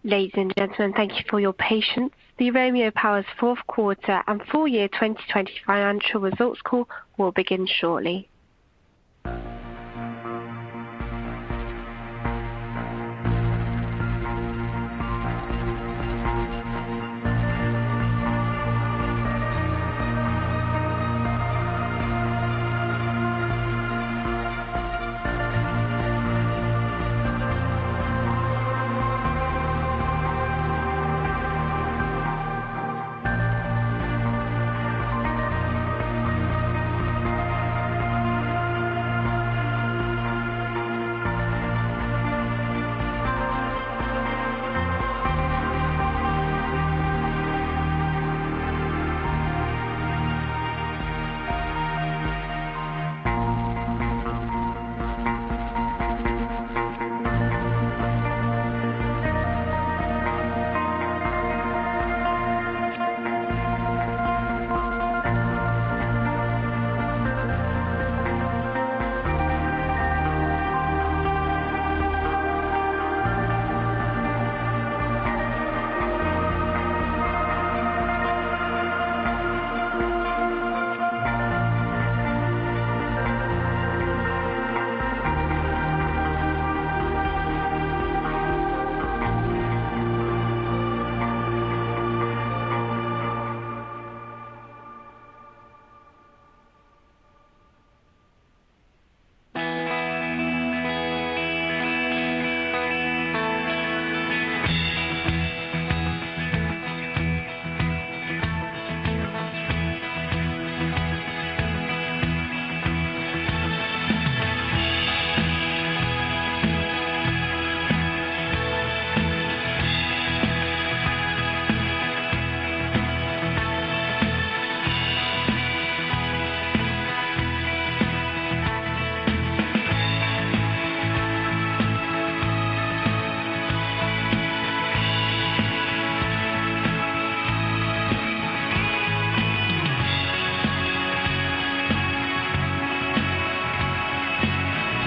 Ladies and gentlemen, thank you for your patience. The Romeo Power's fourth quarter and full year 2020 financial results call will begin shortly.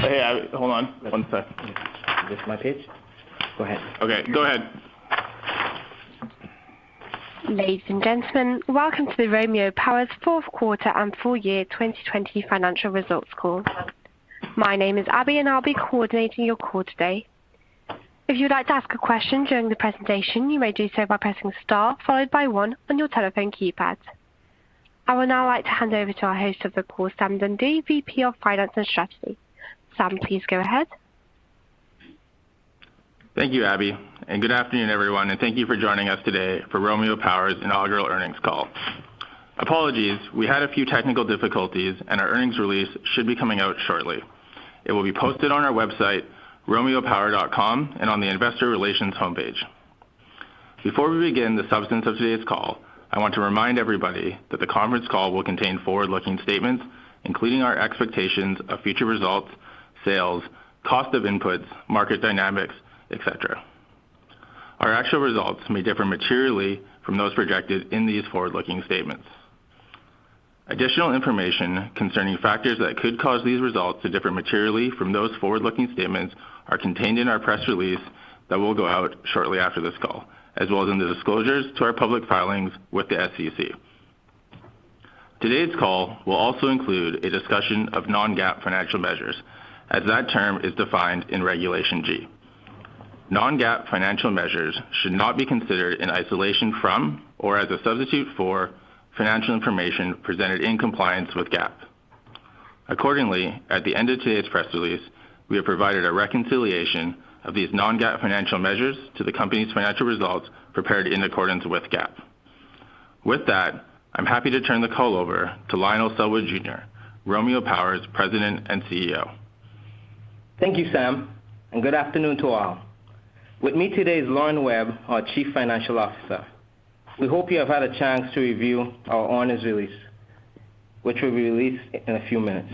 Hey, hold on 1 sec. Is this my page? Go ahead. Okay, go ahead. Ladies and gentlemen, welcome to the Romeo Power's fourth quarter and full year 2020 financial results call. My name is Abby and I'll be coordinating your call today. If you'd like to ask a question during the presentation, you may do so by pressing star followed by 1 on your telephone keypad. I would now like to hand over to our host of the call, Sam Dundee, VP of Finance and Strategy. Sam, please go ahead. Thank you, Abby, and good afternoon, everyone, and thank you for joining us today for Romeo Power's inaugural earnings call. Apologies, we had a few technical difficulties, and our earnings release should be coming out shortly. It will be posted on our website, romeopower.com, and on the Investor Relations homepage. Before we begin the substance of today's call, I want to remind everybody that the conference call will contain forward-looking statements, including our expectations of future results, sales, cost of inputs, market dynamics, etc. Our actual results may differ materially from those projected in these forward-looking statements. Additional information concerning factors that could cause these results to differ materially from those forward-looking statements are contained in our press release that will go out shortly after this call, as well as in the disclosures to our public filings with the SEC. Today's call will also include a discussion of non-GAAP financial measures, as that term is defined in Regulation G. Non-GAAP financial measures should not be considered in isolation from or as a substitute for financial information presented in compliance with GAAP. Accordingly, at the end of today's press release, we have provided a reconciliation of these non-GAAP financial measures to the company's financial results prepared in accordance with GAAP. With that, I'm happy to turn the call over to Lionel Selwood Jr., Romeo Power's President and CEO. Thank you, Sam, and good afternoon to all. With me today is Lauren Webb, our Chief Financial Officer. We hope you have had a chance to review our earnings release, which will be released in a few minutes.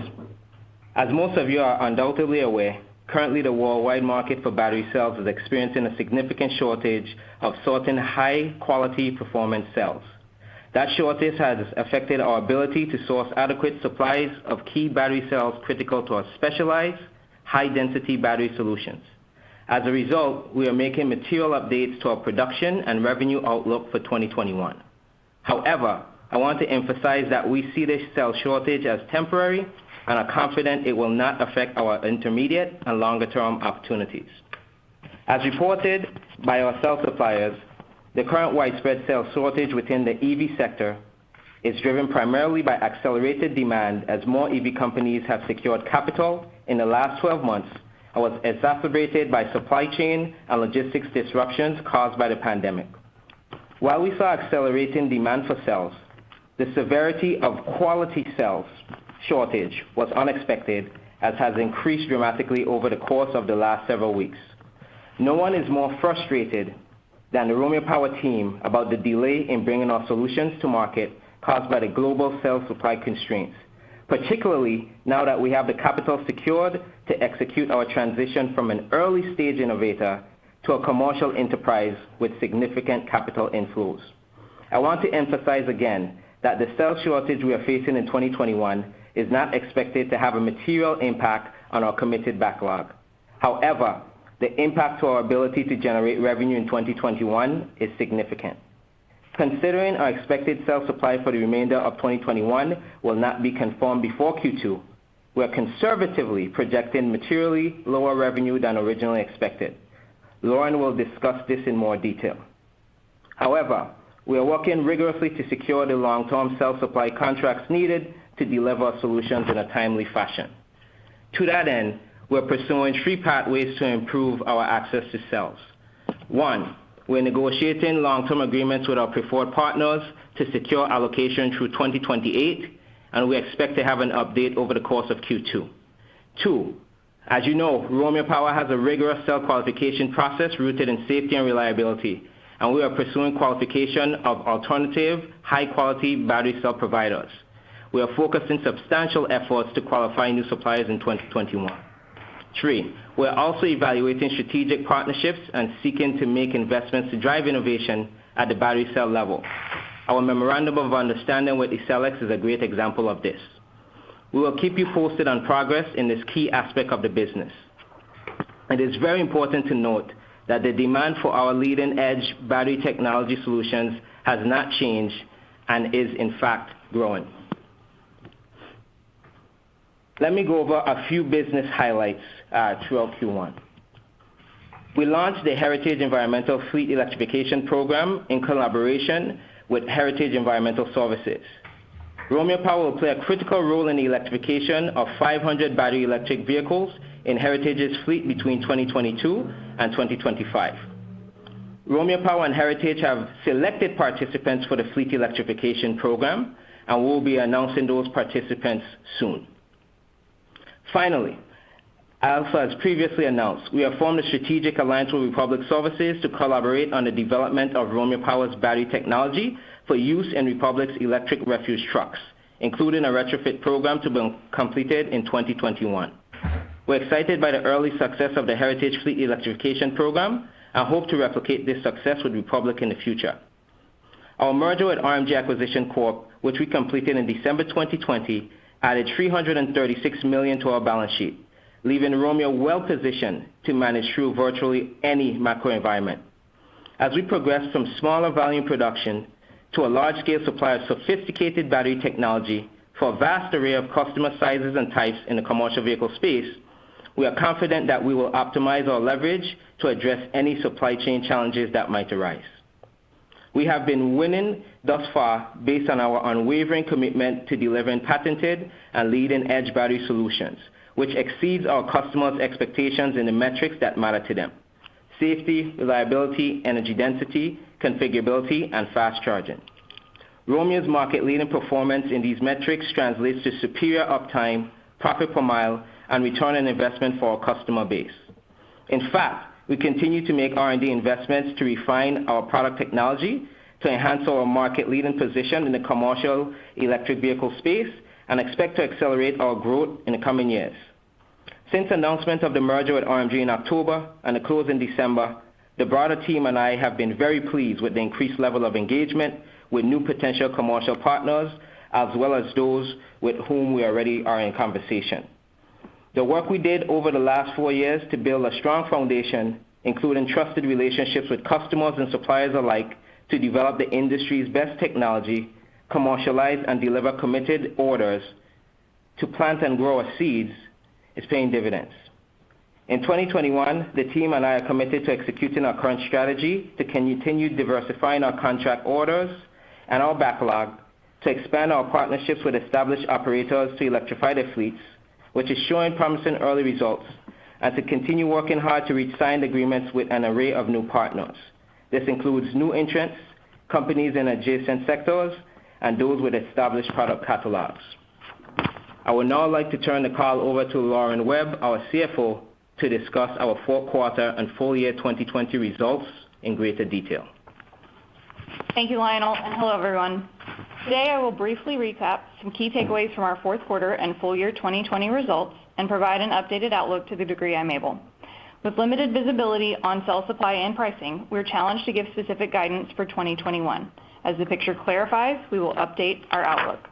As most of you are undoubtedly aware, currently the worldwide market for battery cells is experiencing a significant shortage of certain high-quality performance cells. That shortage has affected our ability to source adequate supplies of key battery cells critical to our specialized, high-density battery solutions. As a result, we are making material updates to our production and revenue outlook for 2021. However, I want to emphasize that we see this cell shortage as temporary and are confident it will not affect our intermediate and longer-term opportunities. As reported by our cell suppliers, the current widespread cell shortage within the EV sector is driven primarily by accelerated demand as more EV companies have secured capital in the last 12 months and was exacerbated by supply chain and logistics disruptions caused by the pandemic. While we saw accelerating demand for cells, the severity of quality cells shortage was unexpected, as has increased dramatically over the course of the last several weeks. No one is more frustrated than the Romeo Power team about the delay in bringing our solutions to market caused by the global cell supply constraints, particularly now that we have the capital secured to execute our transition from an early-stage innovator to a commercial enterprise with significant capital inflows. I want to emphasize again that the cell shortage we are facing in 2021 is not expected to have a material impact on our committed backlog. However, the impact to our ability to generate revenue in 2021 is significant. Considering our expected cell supply for the remainder of 2021 will not be confirmed before Q2, we are conservatively projecting materially lower revenue than originally expected. Lauren will discuss this in more detail. However, we are working rigorously to secure the long-term cell supply contracts needed to deliver our solutions in a timely fashion. To that end, we're pursuing 3 pathways to improve our access to cells. 1, we're negotiating long-term agreements with our preferred partners to secure allocation through 2028, and we expect to have an update over the course of Q2. 2, as you know, Romeo Power has a rigorous cell qualification process rooted in safety and reliability, and we are pursuing qualification of alternative, high-quality battery cell providers. We are focusing substantial efforts to qualify new suppliers in 2021. 3, we're also evaluating strategic partnerships and seeking to make investments to drive innovation at the battery cell level. Our Memorandum of Understanding with Acelex is a great example of this. We will keep you posted on progress in this key aspect of the business. It is very important to note that the demand for our leading-edge battery technology solutions has not changed and is in fact growing. Let me go over a few business highlights throughout Q1. We launched the Heritage Environmental Fleet Electrification Program in collaboration with Heritage Environmental Services. Romeo Power will play a critical role in the electrification of 500 battery electric vehicles in Heritage's fleet between 2022 and 2025. Romeo Power and Heritage have selected participants for the fleet electrification program, and we'll be announcing those participants soon. Finally, also as previously announced, we have formed a strategic alliance with Republic Services to collaborate on the development of Romeo Power's battery technology for use in Republic's electric refuse trucks, including a retrofit program to be completed in 2021. We're excited by the early success of the Heritage Fleet Electrification Program and hope to replicate this success with Republic in the future. Our merger with RMG Acquisition Corp., which we completed in December 2020, added $336 million to our balance sheet, leaving Romeo well-positioned to manage through virtually any macro environment. As we progress from smaller volume production to a large-scale supply of sophisticated battery technology for a vast array of customer sizes and types in the commercial vehicle space, we are confident that we will optimize our leverage to address any supply chain challenges that might arise. We have been winning thus far based on our unwavering commitment to delivering patented and leading-edge battery solutions, which exceeds our customers' expectations in the metrics that matter to them: safety, reliability, energy density, configurability, and fast charging. Romeo's market-leading performance in these metrics translates to superior uptime, profit per mile, and return on investment for our customer base. In fact, we continue to make R&D investments to refine our product technology to enhance our market-leading position in the commercial electric vehicle space and expect to accelerate our growth in the coming years. Since announcement of the merger with RMG in October and the close in December, the broader team and I have been very pleased with the increased level of engagement with new potential commercial partners, as well as those with whom we already are in conversation. The work we did over the last 4 years to build a strong foundation, including trusted relationships with customers and suppliers alike, to develop the industry's best technology, commercialize and deliver committed orders to plant and grow our seeds, is paying dividends. In 2021, the team and I are committed to executing our current strategy to continue diversifying our contract orders and our backlog, to expand our partnerships with established operators to electrify their fleets, which is showing promising early results, and to continue working hard to reach signed agreements with an array of new partners. This includes new entrants, companies in adjacent sectors, and those with established product catalogs. I would now like to turn the call over to Lauren Webb, our CFO, to discuss our fourth quarter and full year 2020 results in greater detail. Thank you, Lionel, and hello, everyone. Today, I will briefly recap some key takeaways from our fourth quarter and full year 2020 results and provide an updated outlook to the degree I'm able. With limited visibility on cell supply and pricing, we're challenged to give specific guidance for 2021. As the picture clarifies, we will update our outlook.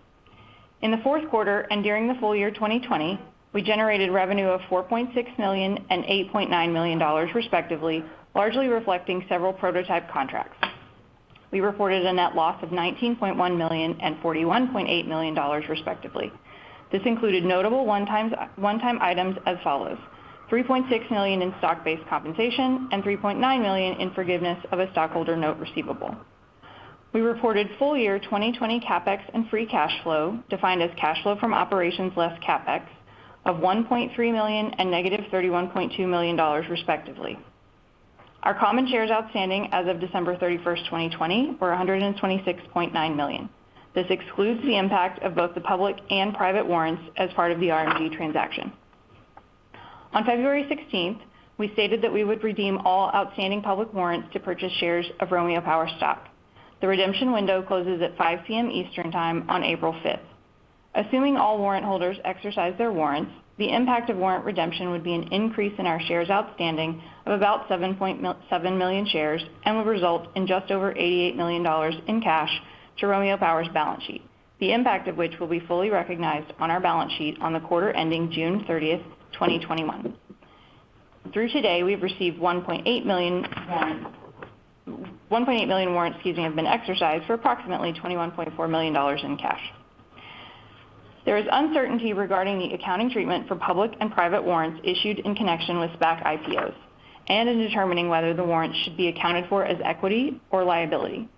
In the fourth quarter and during the full year 2020, we generated revenue of $4.6 million and $8.9 million, respectively, largely reflecting several prototype contracts. We reported a net loss of $19.1 million and $41.8 million, respectively. This included notable one-time items as follows: $3.6 million in stock-based compensation and $3.9 million in forgiveness of a stockholder note receivable. We reported full year 2020 CapEx and free cash flow, defined as cash flow from operations less CapEx, of $1.3 million and negative $31.2 million, respectively. Our common shares outstanding as of December 31st, 2020 were 126.9 million. This excludes the impact of both the public and private warrants as part of the RMG transaction. On February 16th, we stated that we would redeem all outstanding public warrants to purchase shares of Romeo Power stock. The redemption window closes at 5 p.m. Eastern Time on April 5th. Assuming all warrant holders exercise their warrants, the impact of warrant redemption would be an increase in our shares outstanding of about 7.7 million shares and would result in just over $88 million in cash to Romeo Power's balance sheet, the impact of which will be fully recognized on our balance sheet on the quarter ending June 30th, 2021. Through today, we've received 1.8 million warrants have been exercised for approximately $21.4 million in cash. There is uncertainty regarding the accounting treatment for public and private warrants issued in connection with SPAC IPOs, and in determining whether the warrants should be accounted for as equity or liability.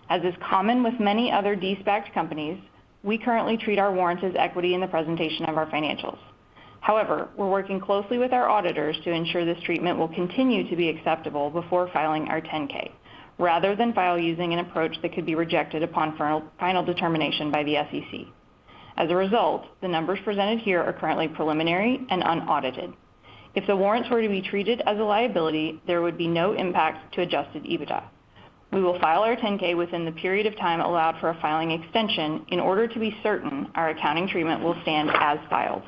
As is common with many other de-SPACed companies, we currently treat our warrants as equity in the presentation of our financials. However, we're working closely with our auditors to ensure this treatment will continue to be acceptable before filing our 10-K, rather than file using an approach that could be rejected upon final determination by the SEC. As a result, the numbers presented here are currently preliminary and unaudited. If the warrants were to be treated as a liability, there would be no impact to adjusted EBITDA. We will file our 10-K within the period of time allowed for a filing extension in order to be certain our accounting treatment will stand as filed.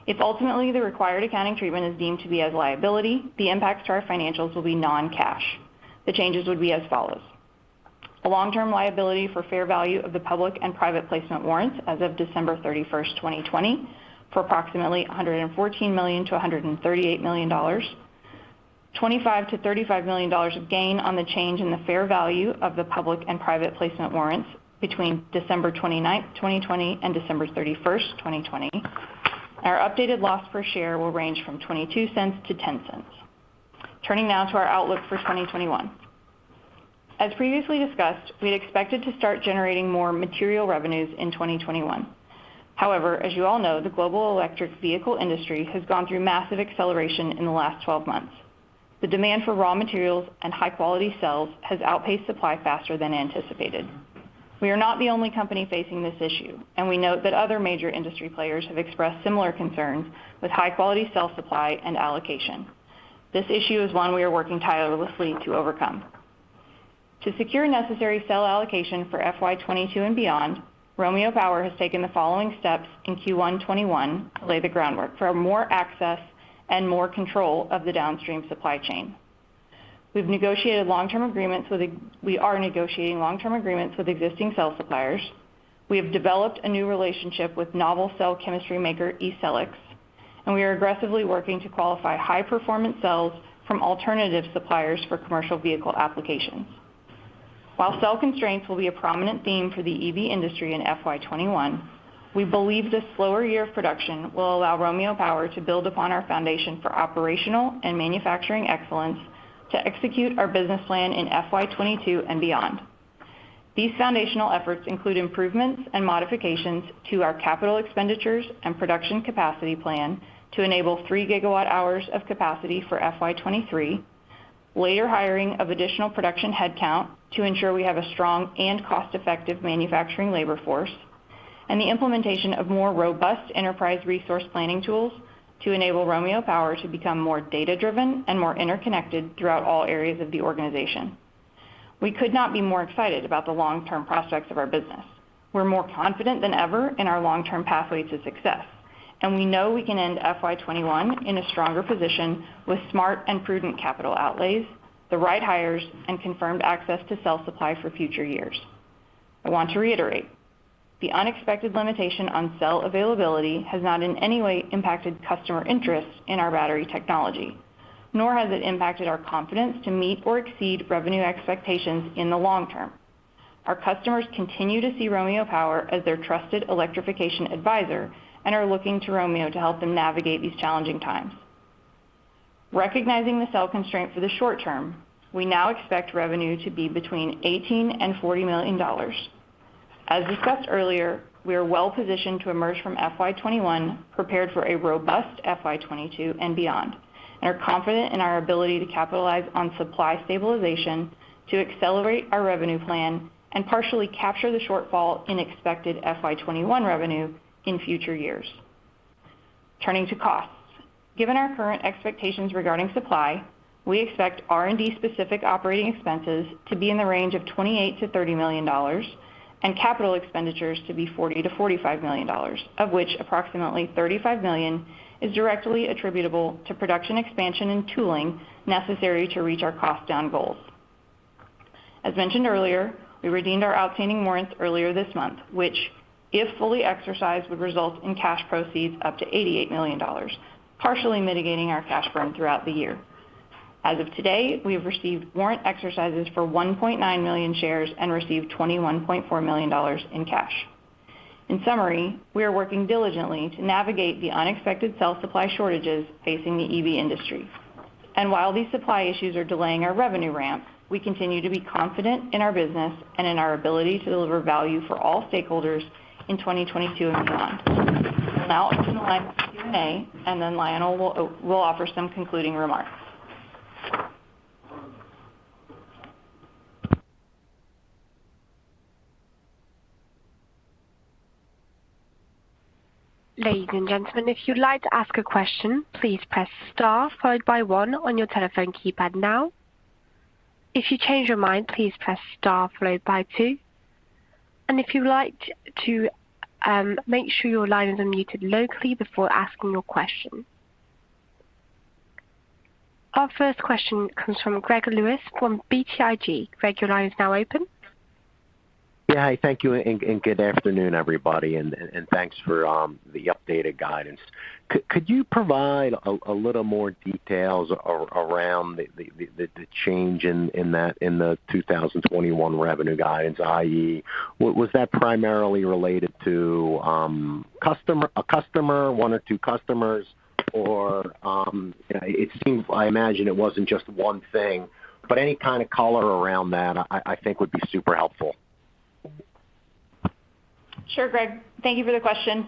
If ultimately the required accounting treatment is deemed to be as liability, the impacts to our financials will be non-cash. The changes would be as follows: a long-term liability for fair value of the public and private placement warrants as of December 31st, 2020, for approximately $114 million to $138 million, $25 to $35 million of gain on the change in the fair value of the public and private placement warrants between December 29th, 2020 and December 31st, 2020. Our updated loss per share will range from 22 cents to 10 cents. Turning now to our outlook for 2021. As previously discussed, we had expected to start generating more material revenues in 2021. However, as you all know, the global electric vehicle industry has gone through massive acceleration in the last 12 months. The demand for raw materials and high-quality cells has outpaced supply faster than anticipated. We are not the only company facing this issue, and we note that other major industry players have expressed similar concerns with high-quality cell supply and allocation. This issue is one we are working tirelessly to overcome. To secure necessary cell allocation for FY22 and beyond, Romeo Power has taken the following steps in Q1 21 to lay the groundwork for more access and more control of the downstream supply chain. We are negotiating long-term agreements with existing cell suppliers. We have developed a new relationship with novel cell chemistry maker eCellix, and we are aggressively working to qualify high-performance cells from alternative suppliers for commercial vehicle applications. While cell constraints will be a prominent theme for the EV industry in FY21, we believe this slower year of production will allow Romeo Power to build upon our foundation for operational and manufacturing excellence to execute our business plan in FY22 and beyond. These foundational efforts include improvements and modifications to our capital expenditures and production capacity plan to enable 3 gigawatt-hours of capacity for FY23, later hiring of additional production headcount to ensure we have a strong and cost-effective manufacturing labor force, and the implementation of more robust enterprise resource planning tools to enable Romeo Power to become more data-driven and more interconnected throughout all areas of the organization. We could not be more excited about the long-term prospects of our business. We're more confident than ever in our long-term pathway to success, and we know we can end FY21 in a stronger position with smart and prudent capital outlays, the right hires, and confirmed access to cell supply for future years. I want to reiterate, the unexpected limitation on cell availability has not in any way impacted customer interest in our battery technology, nor has it impacted our confidence to meet or exceed revenue expectations in the long term. Our customers continue to see Romeo Power as their trusted electrification advisor and are looking to Romeo to help them navigate these challenging times. Recognizing the cell constraint for the short term, we now expect revenue to be between $18 and $40 million. As discussed earlier, we are well positioned to emerge from FY21 prepared for a robust FY22 and beyond, and are confident in our ability to capitalize on supply stabilization to accelerate our revenue plan and partially capture the shortfall in expected FY21 revenue in future years. Turning to costs, given our current expectations regarding supply, we expect R&D specific operating expenses to be in the range of $28 to $30 million and capital expenditures to be $40 to $45 million, of which approximately $35 million is directly attributable to production expansion and tooling necessary to reach our cost down goals. As mentioned earlier, we redeemed our outstanding warrants earlier this month, which, if fully exercised, would result in cash proceeds up to $88 million, partially mitigating our cash burn throughout the year. As of today, we have received warrant exercises for 1.9 million shares and received $21.4 million in cash. In summary, we are working diligently to navigate the unexpected cell supply shortages facing the EV industry. And while these supply issues are delaying our revenue ramp, we continue to be confident in our business and in our ability to deliver value for all stakeholders in 2022 and beyond. We'll now open the line for Q&A, and then Lionel will offer some concluding remarks. Ladies and gentlemen, if you'd like to ask a question, please press star followed by 1 on your telephone keypad now. If you change your mind, please press star followed by 2. And if you'd like to make sure your line is unmuted locally before asking your question. Our first question comes from Greg Lewis from BTIG. Greg, your line is now open. Yeah, hi, thank you, and good afternoon, everybody, and thanks for the updated guidance. Could you provide a little more details around the change in the 2021 revenue guidance, i.e., was that primarily related to a customer, 1 or 2 customers, or it seems, I imagine it wasn't just one thing, but any kind of color around that I think would be super helpful. Sure, Greg. Thank you for the question.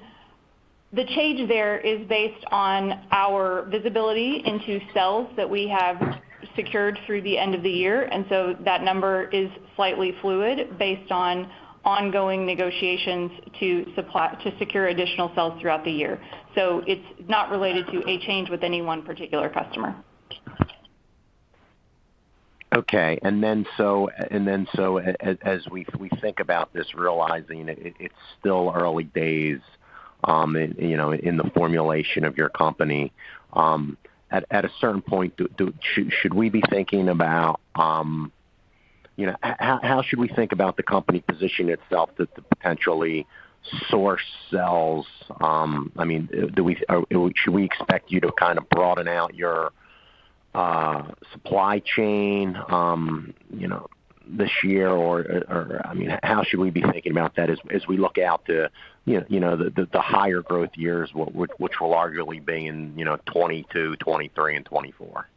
The change there is based on our visibility into cells that we have secured through the end of the year, and so that number is slightly fluid based on ongoing negotiations to secure additional cells throughout the year. So it's not related to a change with any one particular customer. Okay, and then so as we think about this, realizing it's still early days, in the formulation of your company, at a certain point, should we be thinking about, how should we think about the company positioning itself to potentially source cells? I mean, should we expect you to kind of broaden out your supply chain, this year, or I mean, how should we be thinking about that as we look out to the higher growth years, which will arguably be in 22, 23, and 24?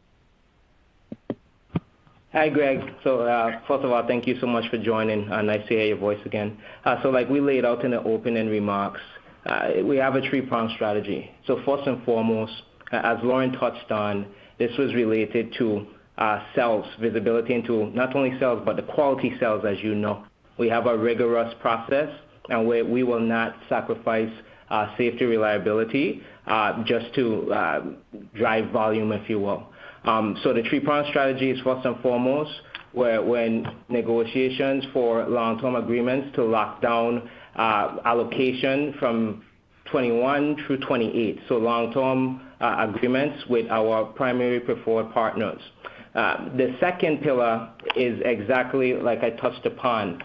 Hi, Greg. So first of all, thank you so much for joining. Nice to hear your voice again. So like we laid out in the opening remarks, we have a three-pronged strategy. So first and foremost, as Lauren touched on, this was related to cells, visibility into not only cells, but the quality cells, as you know. We have a rigorous process, and we will not sacrifice safety, reliability, just to drive volume, if you will. So the three-pronged strategy is first and foremost, when negotiations for long-term agreements to lock down allocation from 21 through 28, so long-term agreements with our primary preferred partners. The second pillar is exactly like I touched upon.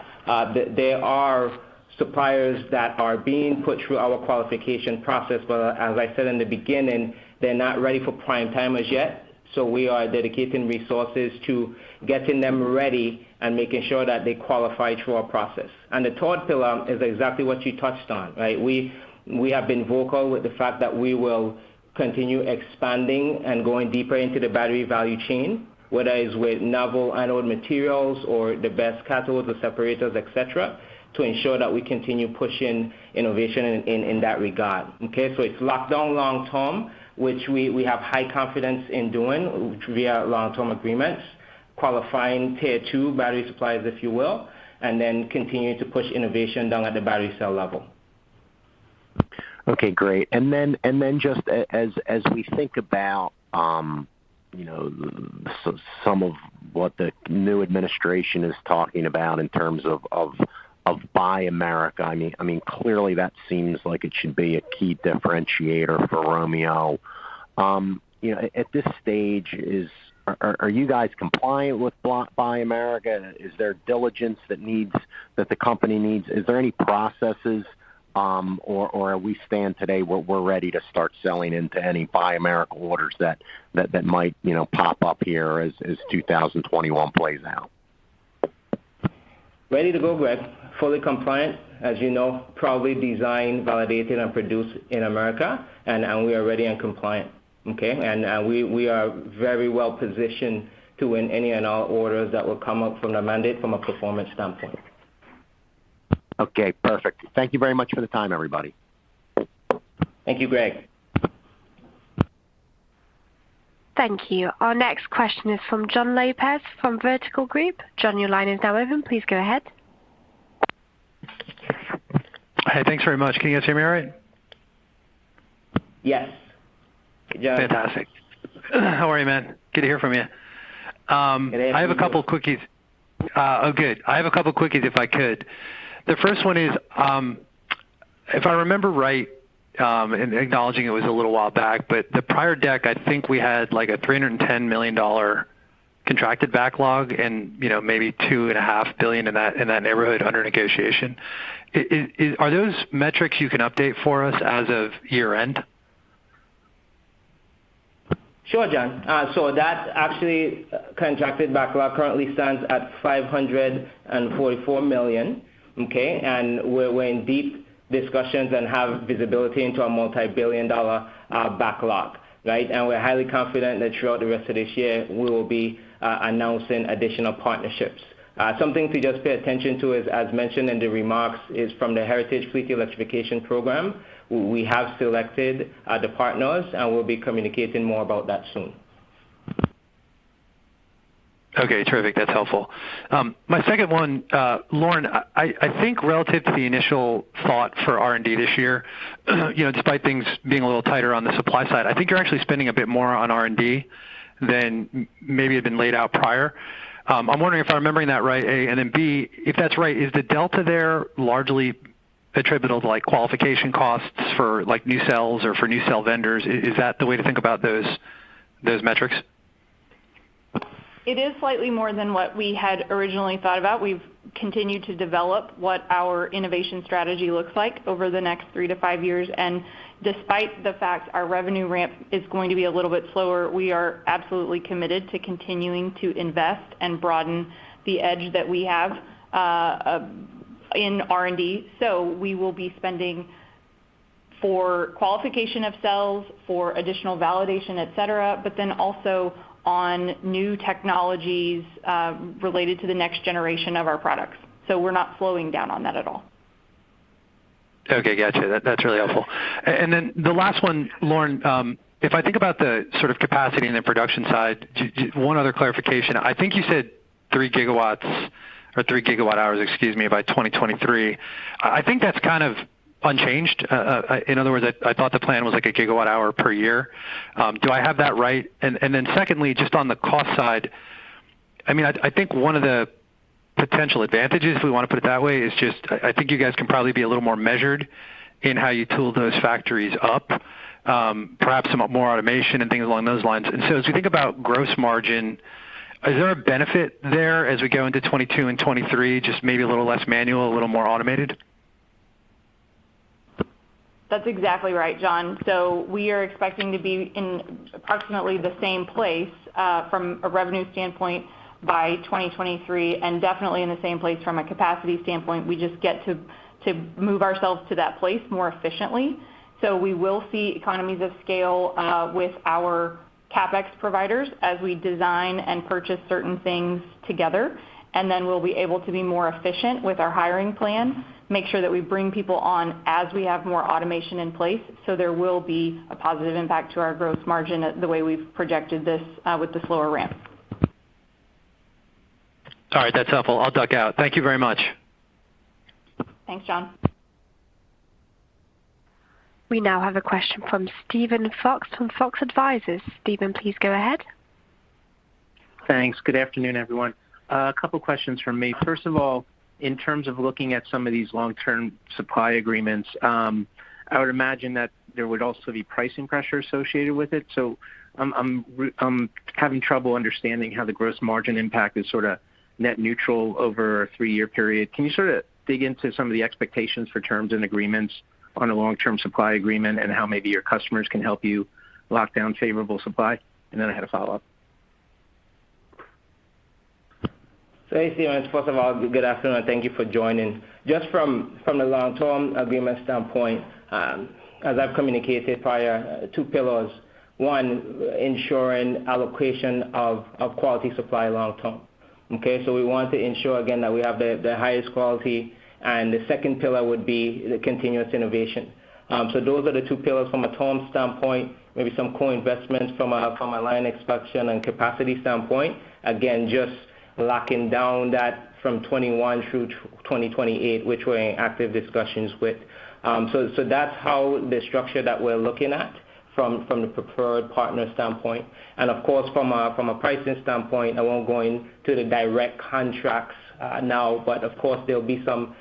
There are suppliers that are being put through our qualification process, but as I said in the beginning, they're not ready for prime time as yet. So we are dedicating resources to getting them ready and making sure that they qualify through our process. And the third pillar is exactly what you touched on, right? We have been vocal with the fact that we will continue expanding and going deeper into the battery value chain, whether it's with novel anode materials or the best cathodes or separators, etc., to ensure that we continue pushing innovation in that regard. Okay, so it's locked down long term, which we have high confidence in doing via long-term agreements, qualifying tier 2 battery suppliers, if you will, and then continue to push innovation down at the battery cell level. Okay, great. And then just as we think about some of what the new administration is talking about in terms of Buy America. I mean, clearly that seems like it should be a key differentiator for Romeo. At this stage, are you guys compliant with Buy America? Is there diligence that the company needs? Is there any processes, or we stand today we're ready to start selling into any Buy America orders that might pop up here as 2021 plays out? Ready to go, Greg. Fully compliant, as you know, proudly designed, validated, and produced in America, and we are ready and compliant. Okay, and we are very well positioned to win any and all orders that will come up from the mandate from a performance standpoint. Okay, perfect. Thank you very much for the time, everybody. Thank you, Greg. Thank you. Our next question is from John Lopez from Vertical Group. John, your line is now open. Please go ahead. Hey, thanks very much. Can you guys hear me all right? Yes. John. Fantastic. How are you, man? Good to hear from you. I have a couple of quickies. Good. I have a couple of quickies if I could. The first one is, if I remember right, and acknowledging it was a little while back, but the prior deck, I think we had like a $310 million contracted backlog and maybe $2.5 billion in that neighborhood under negotiation. Are those metrics you can update for us as of year end? Sure, John. So that actually contracted backlog currently stands at $544 million. Okay, and we're in deep discussions and have visibility into a multi-billion-dollar backlog, right? And we're highly confident that throughout the rest of this year we will be announcing additional partnerships. Something to just pay attention to is, as mentioned in the remarks, is from the Heritage Fleet Electrification Program. We have selected the partners, and we'll be communicating more about that soon. Okay, terrific. That's helpful. My second one, Lauren, I think relative to the initial thought for R&D this year, despite things being a little tighter on the supply side, I think you're actually spending a bit more on R&D than maybe had been laid out prior. I'm wondering if I'm remembering that right, A, and then B, if that's right, is the delta there largely attributable to like qualification costs for like new cells or for new cell vendors? Is that the way to think about those metrics? It is slightly more than what we had originally thought about. We've continue to develop what our innovation strategy looks like over the next 3 to 5 years. And despite the fact our revenue ramp is going to be a little bit slower, we are absolutely committed to continuing to invest and broaden the edge that we have in R&D. So we will be spending for qualification of cells, for additional validation, et cetera, but then also on new technologies related to the next generation of our products. So we're not slowing down on that at all. Okay, gotcha. That's really helpful. And then the last one, Lauren, if I think about the sort of capacity and the production side, one other clarification. I think you said 3 gigawatts or 3 gigawatt hours, excuse me, by 2023. I think that's kind of unchanged. In other words, I thought the plan was like a gigawatt hour per year. Do I have that right? And then secondly, just on the cost side, I mean, I think one of the potential advantages, if we want to put it that way, is just I think you guys can probably be a little more measured in how you tool those factories up, perhaps some more automation and things along those lines. And so as we think about gross margin, is there a benefit there as we go into 22 and 23, just maybe a little less manual, a little more automated? That's exactly right, John. So we are expecting to be in approximately the same place from a revenue standpoint by 2023, and definitely in the same place from a capacity standpoint. We just get to move ourselves to that place more efficiently. So we will see economies of scale with our CapEx providers as we design and purchase certain things together. And then we'll be able to be more efficient with our hiring plan, make sure that we bring people on as we have more automation in place. So there will be a positive impact to our gross margin the way we've projected this with the slower ramp. All right, that's helpful. I'll duck out. Thank you very much. Thanks, John. We now have a question from Stephen Fox from Fox Advisors. Stephen, please go ahead. Thanks. Good afternoon, everyone. A couple questions from me. First of all, in terms of looking at some of these long-term supply agreements, I would imagine that there would also be pricing pressure associated with it. So I'm having trouble understanding how the gross margin impact is sort of net neutral over a 3-year period. Can you sort of dig into some of the expectations for terms and agreements on a long-term supply agreement and how maybe your customers can help you lock down favorable supply? And then I had a follow-up. So hey, Stephen, first of all, good afternoon, and thank you for joining. Just from the long-term agreement standpoint, as I've communicated prior, 2 pillars. One, ensuring allocation of quality supply long-term. Okay, so we want to ensure, again, that we have the highest quality, and the second pillar would be the continuous innovation. So those are the 2 pillars from a term standpoint, maybe some co-investments from a line expansion and capacity standpoint. Again, just locking down that from 21 through 2028, which we're in active discussions with. So that's how the structure that we're looking at from the preferred partner standpoint. And of course, from a pricing standpoint, I won't go into the direct contracts now, but of course there'll be some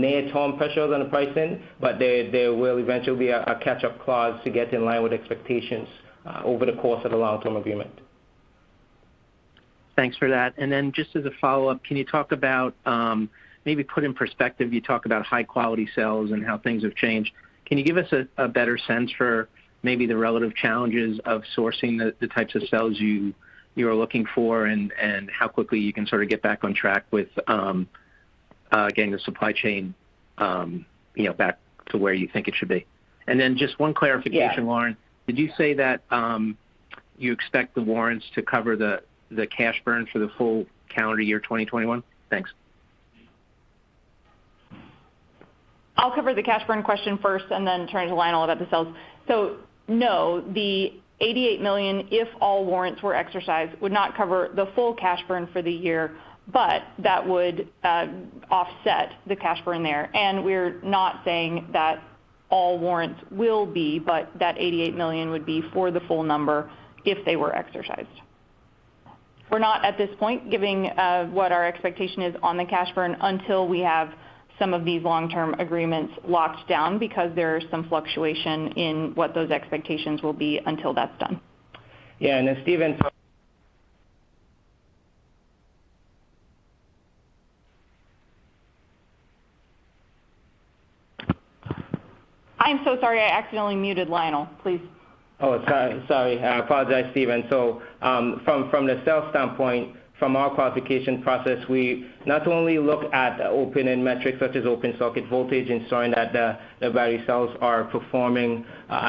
near-term pressures on the pricing, but there will eventually be a catch-up clause to get in line with expectations over the course of the long-term agreement. Thanks for that. And then just as a follow-up, can you talk about, maybe put in perspective, you talk about high-quality cells and how things have changed. Can you give us a better sense for maybe the relative challenges of sourcing the types of cells you are looking for, and how quickly you can sort of get back on track with getting the supply chain back to where you think it should be? And then just one clarification, Lauren. Did you say that you expect the warrants to cover the cash burn for the full calendar year 2021? Thanks. I'll cover the cash burn question first and then turn to Lionel about the cells. So no, the $88 million, if all warrants were exercised, would not cover the full cash burn for the year, but that would offset the cash burn there. And we're not saying that all warrants will be, but that $88 million would be for the full number if they were exercised. We're not at this point giving what our expectation is on the cash burn until we have some of these long-term agreements locked down, because there is some fluctuation in what those expectations will be until that's done. Yeah, and then I'm so sorry, I accidentally muted Lionel. Please. Oh, sorry. I apologize, Stephen. So from the cell standpoint, from our qualification process, we not only look at open-end metrics such as open socket voltage, ensuring that the battery cells are performing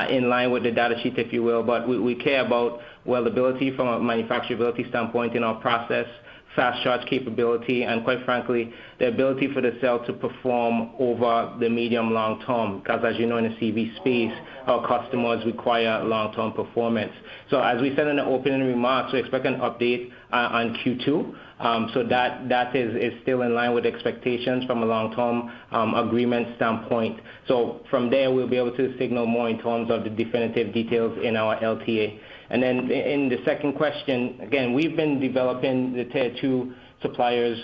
in line with the data sheet, if you will, but we care about weldability from a manufacturability standpoint in our process, fast charge capability, and quite frankly, the ability for the cell to perform over the medium long term, because as you know, in the CV space, our customers require long-term performance. So as we said in the opening remarks, we expect an update on Q2. So that is still in line with expectations from a long-term agreement standpoint. So from there, we'll be able to signal more in terms of the definitive details in our LTA. And then in the second question, again, we've been developing the Tier 2 suppliers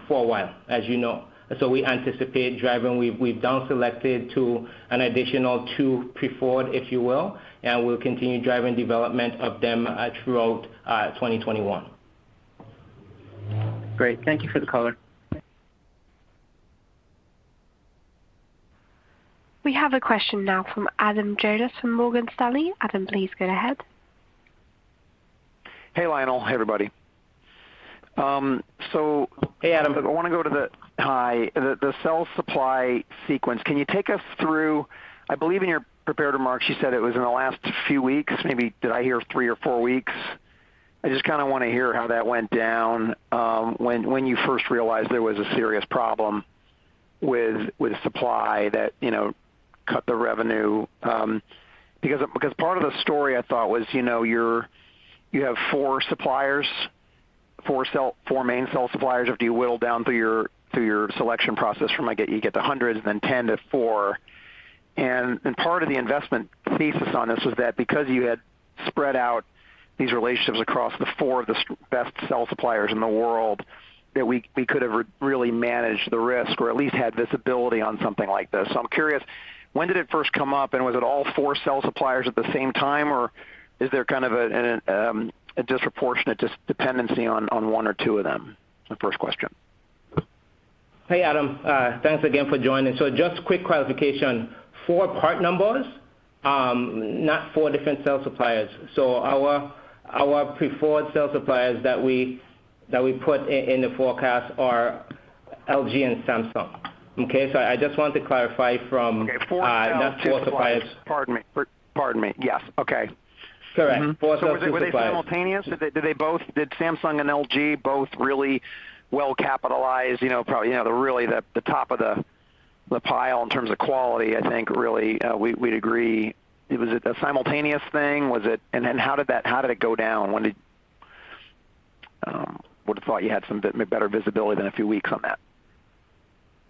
for a while, as you know. So we anticipate driving. We've down selected to an additional 2 preferred, if you will, and we'll continue driving development of them throughout 2021. Great. Thank you for the color. We have a question now from Adam Jonas from Morgan Stanley. Adam, please go ahead. Hey, Lionel. Hey, everybody. Hey, Adam. I want to go to the cell supply sequence. Can you take us through, I believe in your prepared remarks, you said it was in the last few weeks. Maybe did I hear 3 or 4 weeks? I just kind of want to hear how that went down when you first realized there was a serious problem with supply that, cut the revenue. Because part of the story I thought was, you have 4 suppliers, 4 main cell suppliers after you whittle down through your selection process from you get to hundreds and then 10 to 4. And part of the investment thesis on this was that because you had spread out these relationships across the 4 of the best cell suppliers in the world, that we could have really managed the risk or at least had visibility on something like this. So I'm curious, when did it first come up, and was it all 4 cell suppliers at the same time, or is there kind of a disproportionate dependency on 1 or 2 of them? That's the first question. Hey, Adam. Thanks again for joining. So just quick clarification, 4 part numbers, not 4 different cell suppliers. So our preferred cell suppliers that we put in the forecast are LG and Samsung. Okay, so I just want to clarify from 4 not 4 suppliers. Pardon me. Yes. Okay. Correct. Mm-hmm. 4 so were they simultaneous? Did Samsung and LG both really well capitalized? Probably the top of the pile in terms of quality. I think really we'd agree. Was it a simultaneous thing? Was it? And how did it go down? When did? Would have thought you had some better visibility than a few weeks on that.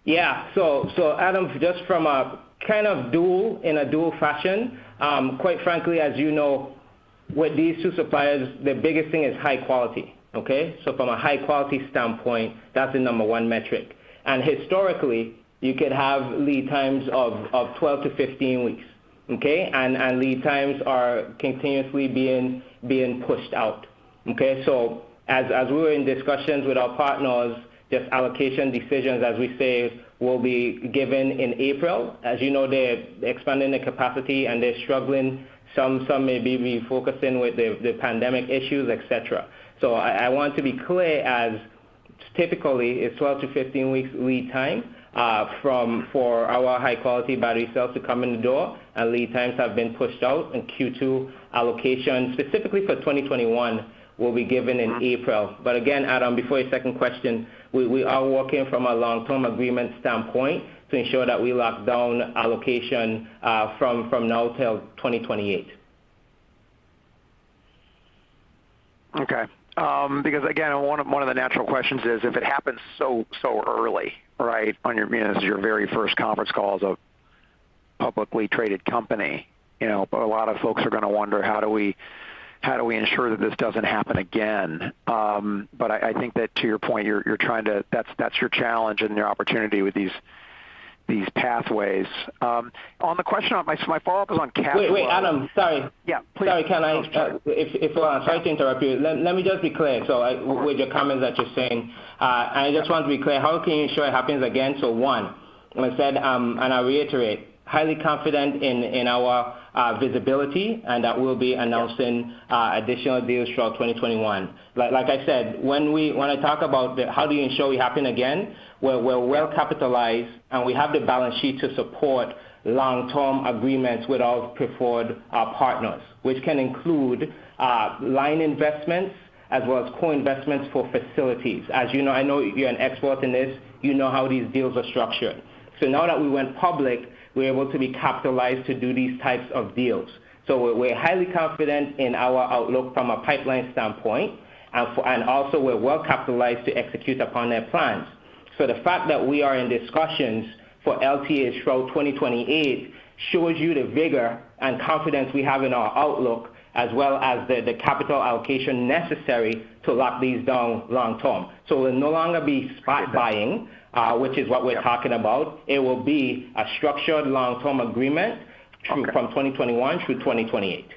Yeah. So Adam, just from a kind of dual fashion, quite frankly, as you know, with these 2 suppliers, the biggest thing is high quality. Okay. So from a high quality standpoint, that's the number 1 metric. And historically, you could have lead times of 12 to 15 weeks. Okay. And lead times are continuously being pushed out. Okay. So as we were in discussions with our partners, just allocation decisions, as we say, will be given in April. As you know, they're expanding the capacity and they're struggling. Some may be refocusing with the pandemic issues, etc. So I want to be clear, as typically it's 12 to 15 weeks lead time for our high quality battery cells to come in the door, and lead times have been pushed out, and Q2 allocation specifically for 2021 will be given in April. But again, Adam, before your second question, we are working from a long-term agreement standpoint to ensure that we lock down allocation from now till 2028. Okay. Because again, one of the natural questions is if it happens so early, right, on this is your very first conference call as a publicly traded company, but a lot of folks are going to wonder how do we ensure that this doesn't happen again? But I think that to your point, you're trying to that's your challenge and your opportunity with these pathways. On the question, my follow-up is on cash flow. Wait, Adam, sorry. Yeah, please. Sorry, can I? Sorry to interrupt you. Let me just be clear. So with your comments that you're saying, I just want to be clear. How can you ensure it happens again? So 1, I said, and I reiterate, highly confident in our visibility, and that we'll be announcing additional deals throughout 2021. Like I said, when I talk about how do you ensure we happen again, we're well capitalized, and we have the balance sheet to support long-term agreements with our preferred partners, which can include line investments as well as co-investments for facilities. As you know, I know you're an expert in this. You know how these deals are structured. So now that we went public, we're able to be capitalized to do these types of deals. So we're highly confident in our outlook from a pipeline standpoint, and also we're well capitalized to execute upon their plans. So the fact that we are in discussions for LTAs throughout 2028 shows you the vigor and confidence we have in our outlook, as well as the capital allocation necessary to lock these down long term. So we'll no longer be spot buying, which is what we're talking about. It will be a structured long-term agreement from 2021 through 2028.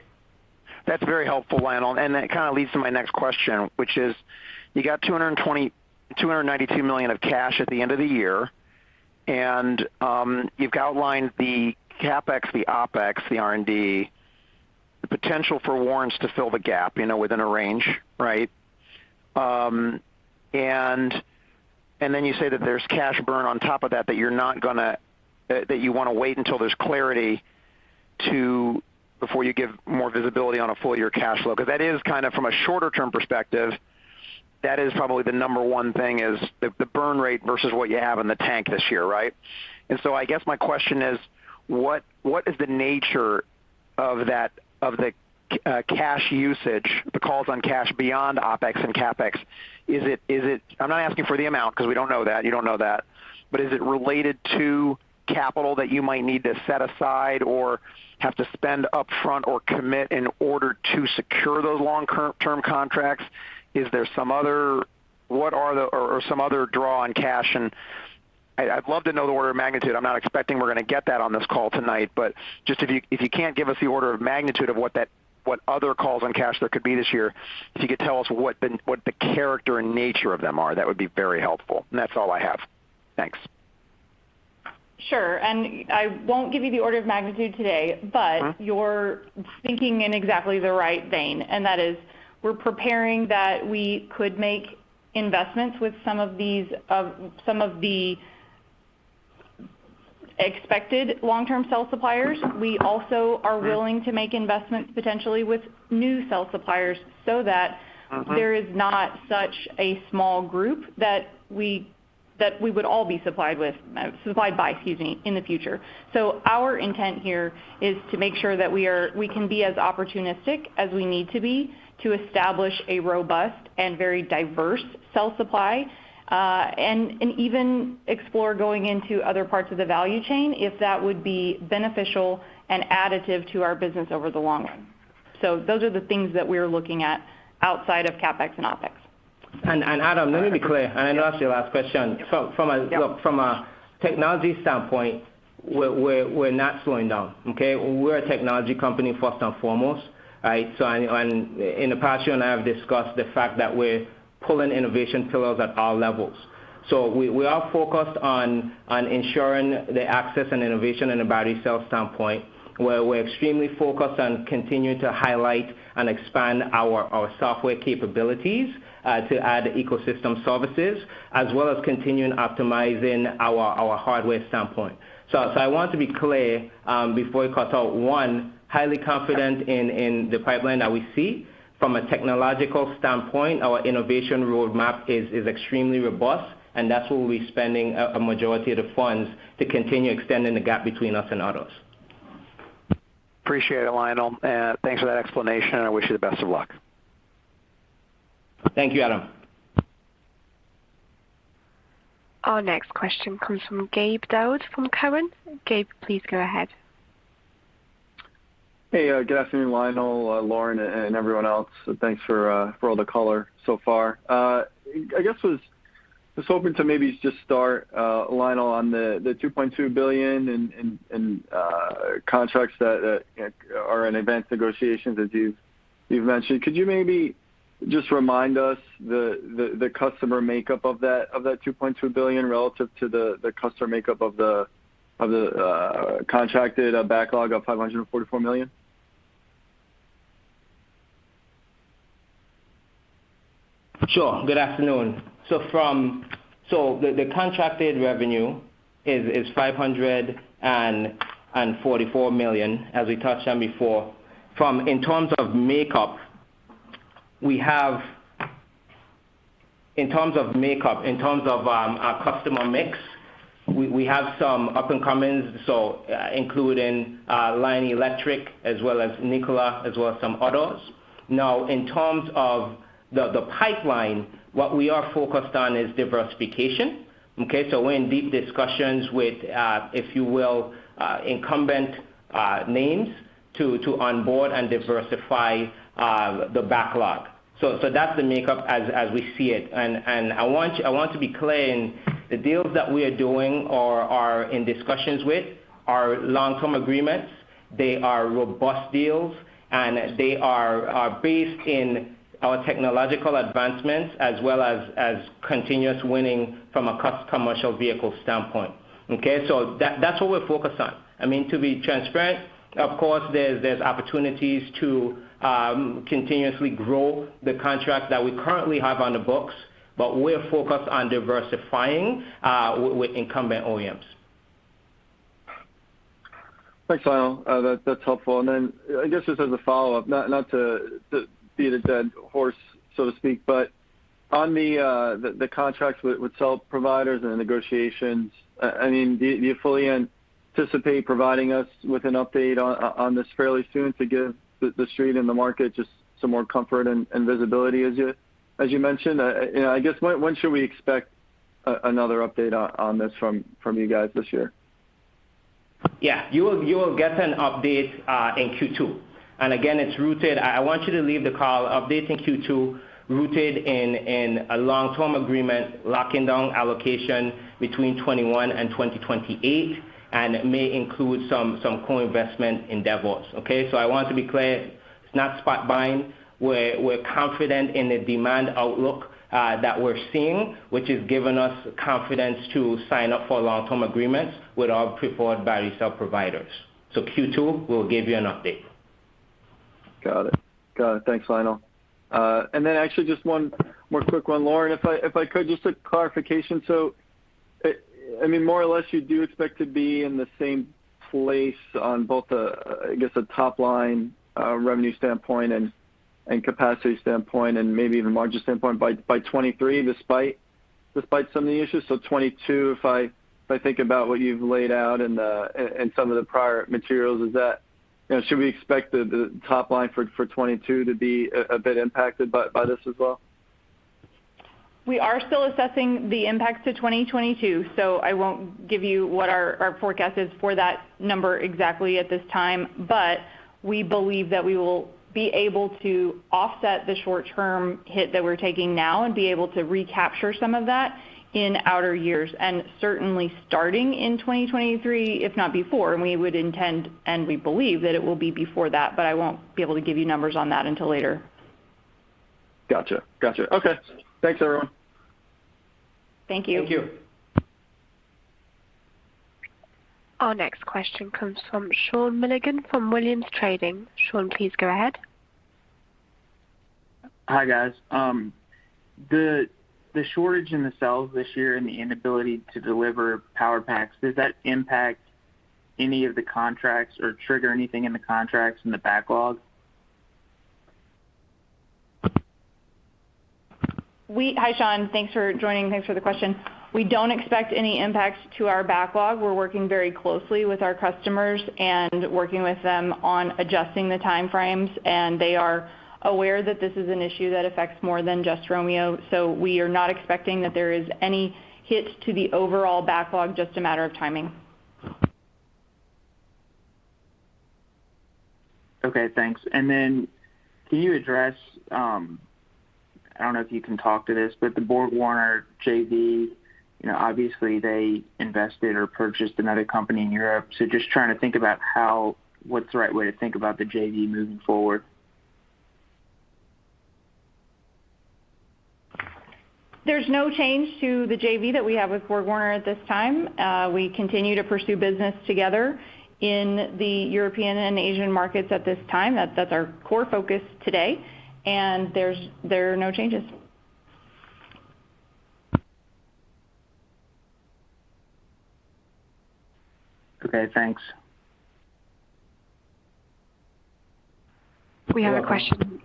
That's very helpful, Lionel, and that kind of leads to my next question, which is you got $292 million of cash at the end of the year, and you've outlined the CapEx, the OpEx, the R&D, the potential for warrants to fill the gap, within a range, right? And then you say that there's cash burn on top of that you're not gonna that you want to wait until there's clarity before you give more visibility on a full year cash flow, because that is kind of from a shorter term perspective. That is probably the number one thing is the burn rate versus what you have in the tank this year, right? And so I guess my question is, what is the nature of the cash usage, the calls on cash beyond OpEx and CapEx? Is it? I'm not asking for the amount because we don't know that. You don't know that. But is it related to capital that you might need to set aside or have to spend upfront or commit in order to secure those long-term contracts? Is there some other? What are or some other draw on cash? And I'd love to know the order of magnitude. I'm not expecting we're going to get that on this call tonight, but just if you can't give us the order of magnitude of what other calls on cash there could be this year, if you could tell us what the character and nature of them are, that would be very helpful. And that's all I have. Thanks. Sure, and I won't give you the order of magnitude today, but you're thinking in exactly the right vein, and that is we're preparing that we could make investments with some of the expected long-term cell suppliers. We also are willing to make investments potentially with new cell suppliers so that there is not such a small group that we would all be supplied by in the future. So our intent here is to make sure that we can be as opportunistic as we need to be to establish a robust and very diverse cell supply, and even explore going into other parts of the value chain if that would be beneficial and additive to our business over the long run. So those are the things that we're looking at outside of CapEx and OpEx. And Adam, let me be clear, and I know that's your last question. From a technology standpoint, we're not slowing down. Okay, we're a technology company first and foremost, right? So and in the past, you and I have discussed the fact that we're pulling innovation pillars at all levels. So we are focused on ensuring the access and innovation in a battery cell standpoint, where we're extremely focused on continuing to highlight and expand our software capabilities to add ecosystem services, as well as continuing optimizing our hardware standpoint. So I want to be clear before we cut out. One, highly confident in the pipeline that we see. From a technological standpoint, our innovation roadmap is extremely robust, and that's where we'll be spending a majority of the funds to continue extending the gap between us and others. Appreciate it, Lionel. Thanks for that explanation, and I wish you the best of luck. Thank you, Adam. Our next question comes from Gabe Daoud from Cowen. Gabe, please go ahead. Hey, good afternoon, Lionel, Lauren, and everyone else. Thanks for all the color so far. I guess was hoping to maybe just start, Lionel, on the $2.2 billion in contracts that are in advanced negotiations, as you've mentioned. Could you maybe just remind us the customer makeup of that $2.2 billion relative to the customer makeup of the contracted backlog of $544 million? Sure. Good afternoon. So the contracted revenue is $544 million, as we touched on before. In terms of makeup, our customer mix, we have some up and comings, so including Lion Electric as well as Nikola, as well as some others. Now, in terms of the pipeline, what we are focused on is diversification. Okay, so we're in deep discussions with, if you will, incumbent names to onboard and diversify the backlog. So that's the makeup as we see it. And I want to be clear, in the deals that we are doing or are in discussions with are long-term agreements. They are robust deals, and they are based in our technological advancements as well as continuous winning from a commercial vehicle standpoint. Okay, so that's what we're focused on. I mean, to be transparent, of course, there's opportunities to continuously grow the contract that we currently have on the books, but we're focused on diversifying with incumbent OEMs. Thanks, Lionel. That's helpful. And then I guess just as a follow-up, not to beat a dead horse, so to speak, but on the contracts with cell providers and the negotiations, I mean, do you fully anticipate providing us with an update on this fairly soon to give the street and the market just some more comfort and visibility, as you mentioned? I guess when should we expect another update on this from you guys this year? Yeah, you will get an update in Q2. And again, it's rooted, I want you to leave the call update in Q2, rooted in a long-term agreement, locking down allocation between 21 and 2028, and it may include some co-investment endeavors. Okay, so I want to be clear, it's not spot buying. We're confident in the demand outlook that we're seeing, which is giving us confidence to sign up for long-term agreements with our preferred battery cell providers. So Q2, we'll give you an update. Got it. Thanks, Lionel. And then actually just one more quick one, Lauren, if I could, just a clarification. So, I mean, more or less, you do expect to be in the same place on both I guess a top line revenue standpoint and capacity standpoint, and maybe even margin standpoint by 23, despite some of the issues. So 22, if I think about what you've laid out and some of the prior materials, is that, should we expect the top line for 22 to be a bit impacted by this as well? We are still assessing the impacts to 2022, so I won't give you what our forecast is for that number exactly at this time, but we believe that we will be able to offset the short-term hit that we're taking now and be able to recapture some of that in outer years, and certainly starting in 2023, if not before, and we would intend and we believe that it will be before that, but I won't be able to give you numbers on that until later. Gotcha. Okay. Thanks, everyone. Thank you. Thank you. Our next question comes from Sean Milligan from Williams Trading. Sean, please go ahead. Hi, guys. The shortage in the cells this year and the inability to deliver power packs, does that impact any of the contracts or trigger anything in the contracts in the backlog? Hi, Sean. Thanks for joining. Thanks for the question. We don't expect any impacts to our backlog. We're working very closely with our customers and working with them on adjusting the timeframes, and they are aware that this is an issue that affects more than just Romeo. So we are not expecting that there is any hit to the overall backlog, just a matter of timing. Okay, thanks. And then can you address, I don't know if you can talk to this, but the BorgWarner JV, obviously they invested or purchased another company in Europe. So just trying to think about what's the right way to think about the JV moving forward. There's no change to the JV that we have with BorgWarner at this time. We continue to pursue business together in the European and Asian markets at this time. That's our core focus today, and there are no changes. Okay, thanks. We have a question.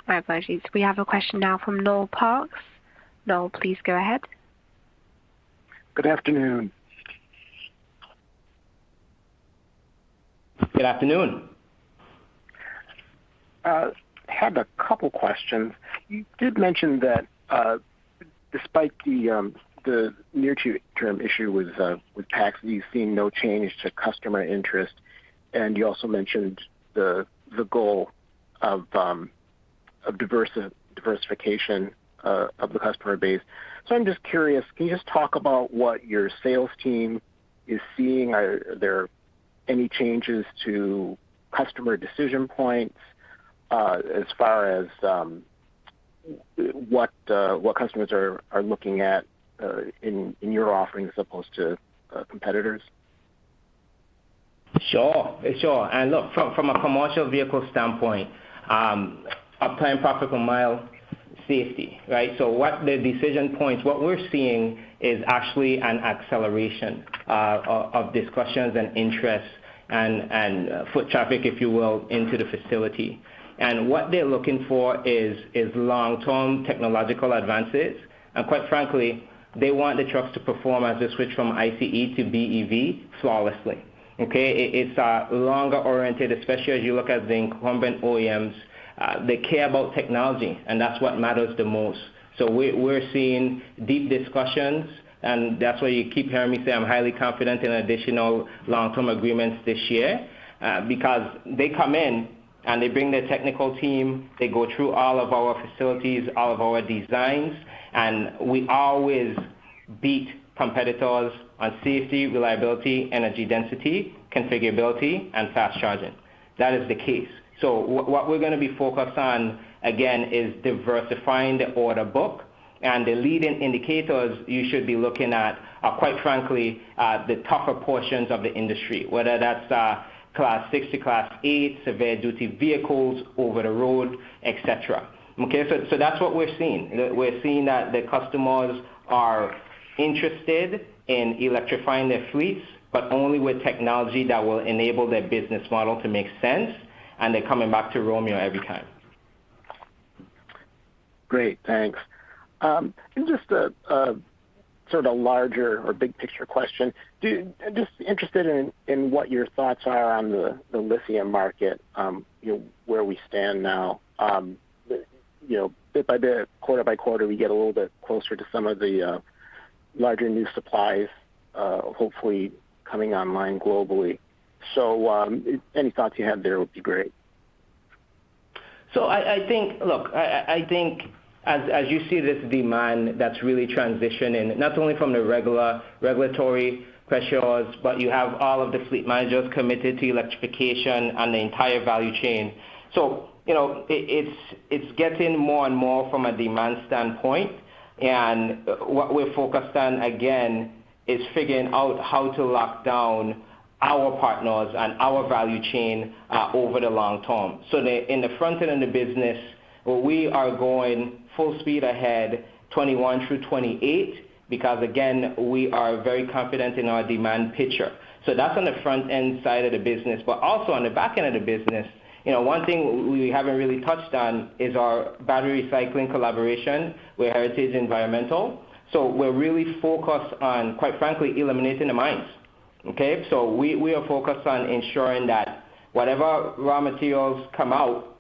My apologies. We have a question now from Noel Parks. Noel, please go ahead. Good afternoon. Good afternoon. Had a couple questions. You did mention that despite the near-term issue with tax, you've seen no change to customer interest, and you also mentioned the goal of diversification of the customer base. So I'm just curious, can you just talk about what your sales team is seeing? Are there any changes to customer decision points as far as what customers are looking at in your offerings as opposed to competitors? Sure. And look, from a commercial vehicle standpoint, uptime, profit per mile, safety, right? So what the decision points, what we're seeing is actually an acceleration of discussions and interests and foot traffic, if you will, into the facility. And what they're looking for is long-term technological advances. And quite frankly, they want the trucks to perform as they switch from ICE to BEV flawlessly. Okay, it's longer oriented, especially as you look at the incumbent OEMs. They care about technology, and that's what matters the most. So we're seeing deep discussions, and that's why you keep hearing me say I'm highly confident in additional long-term agreements this year, because they come in and they bring their technical team, they go through all of our facilities, all of our designs, and we always beat competitors on safety, reliability, energy density, configurability, and fast charging. That is the case. So what we're going to be focused on, again, is diversifying the order book, and the leading indicators you should be looking at are, quite frankly, the tougher portions of the industry, whether that's Class 6 to Class 8, severe duty vehicles, over the road, etc. Okay, so that's what we're seeing. We're seeing that the customers are interested in electrifying their fleets, but only with technology that will enable their business model to make sense, and they're coming back to Romeo every time. Great, thanks. And just a sort of larger or big picture question. Just interested in what your thoughts are on the lithium market, where we stand now. Bit by bit, quarter by quarter, we get a little bit closer to some of the larger new supplies, hopefully coming online globally. So any thoughts you have there would be great. So I think as you see this demand that's really transitioning, not only from the regulatory pressures, but you have all of the fleet managers committed to electrification and the entire value chain. So, it's getting more and more from a demand standpoint. And what we're focused on, again, is figuring out how to lock down our partners and our value chain over the long term. So in the front end of the business, we are going full speed ahead 21 through 28 because, again, we are very confident in our demand picture. So that's on the front end side of the business. But also on the back end of the business, one thing we haven't really touched on is our battery recycling collaboration with Heritage Environmental. So we're really focused on, quite frankly, eliminating the mines. Okay, so we are focused on ensuring that whatever raw materials come out,